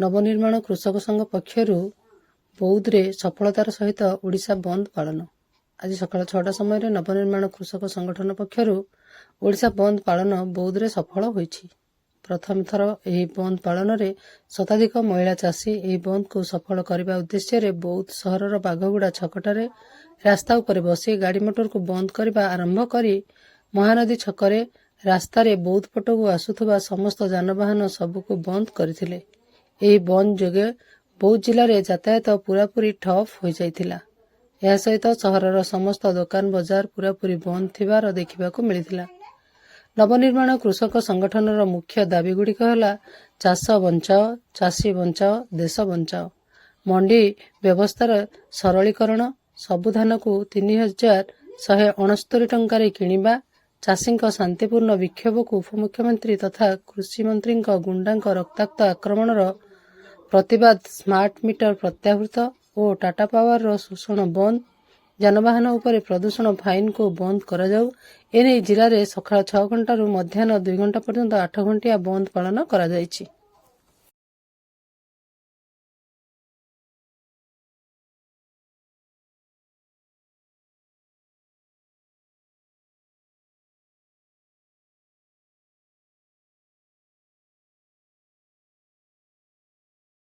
ନବନିର୍ମାଣ କୃଷକ ସଂଘ ପକ୍ଷରୁ ବୌଦ୍ଧରେ ସଫଳତାର ସହିତ ଓଡ଼ିଶା ବନ୍ଦ ପାଳନ। ଆଜି ସକାଳ 6ଟା ସମୟରେ ନବନିର୍ମାଣ କୃଷକ ସଂଗଠନ ପକ୍ଷରୁ ଓଡ଼ିଶା ବନ୍ଦ ପାଳନ ବୌଦ୍ଧରେ ସଫଳ ହୋଇଛି। ପ୍ରଥମ ଥର ଏହି ବନ୍ଦ ପାଳନରେ ଶତାଧିକ ମହିଳା ଚାଷୀ ଏହି ବନ୍ଦକୁ ସଫଳ କରିବା ଉଦ୍ଦେଶ୍ୟରେ ବୌଦ୍ଧ ସହରର ବାଘଗୁଡ଼ା ଛକଠାରେ ରାସ୍ତା ଉପରେ ବସି ଗାଡ଼ି ମଟରକୁ ବନ୍ଦ କରିବା ଆରମ୍ଭ କରି ମହାନଦୀ ଛକରେ ରାସ୍ତାରେ ବୌଦ୍ଧ ପଟକୁ ଆସୁଥିବା ସମସ୍ତ ଯାନବାହନ ସବୁକୁ ବନ୍ଦ କରିଥିଲେ। ଏହି ବନ୍ଦ ଯୋଗେ ବୌଦ୍ଧ ଜିଲ୍ଲାରେ ଯାତାୟାତ ପୂରାପୂରି ଠପ୍ ହୋଇଯାଇଥିଲା। ଏହା ସହିତ ସହରର ସମସ୍ତ ଦୋକାନ ବଜାର ପୂରାପୂରି ବନ୍ଦ ଥିବାର ଦେଖିବାକୁ ମିଳିଥିଲା। ନବନିର୍ମାଣ କୃଷକ ସଂଗଠନର ମୁଖ୍ୟ ଦାବିଗୁଡ଼ିକ ହେଲା ଚାଷ ବଞ୍ଚାଅ, ଚାଷୀ ବଞ୍ଚାଅ, ଦେଶ ବଞ୍ଚାଅ, ମଣ୍ଡି ବ୍ୟବସ୍ଥାର ସରଳୀକରଣ, ସବୁ ଧାନକୁ 3,169 ଟଙ୍କାରେ କିଣିବା, ଚାଷୀଙ୍କ ଶାନ୍ତିପୂର୍ଣ୍ଣ ବିକ୍ଷୋଭକୁ ଉପମୁଖ୍ୟମନ୍ତ୍ରୀ ତଥା କୃଷିମନ୍ତ୍ରୀଙ୍କ ଗୁଣ୍ଡାଙ୍କ ରକ୍ତାକ୍ତ ଆକ୍ରମଣର ପ୍ରତିବାଦ, ସ୍ମାର୍ଟ ମିଟର ପ୍ରତ୍ୟାହୃତ ଓ ଟାଟା ପାୱାରର ଶୋଷଣ ବନ୍ଦ, ଯାନବାହନ ଉପରେ ପ୍ରଦୂଷଣ ଫାଇନ୍କୁ ବନ୍ଦ କରାଯାଉ। ଏନେଇ ଜିଲ୍ଲାରେ ସକାଳ 6 ଘଣ୍ଟାରୁ ମଧ୍ୟାହ୍ନ 2 ଘଣ୍ଟା ପର୍ଯ୍ୟନ୍ତ 8 ଘଣ୍ଟିଆ ବନ୍ଦ ପାଳନ କରାଯାଇଛି।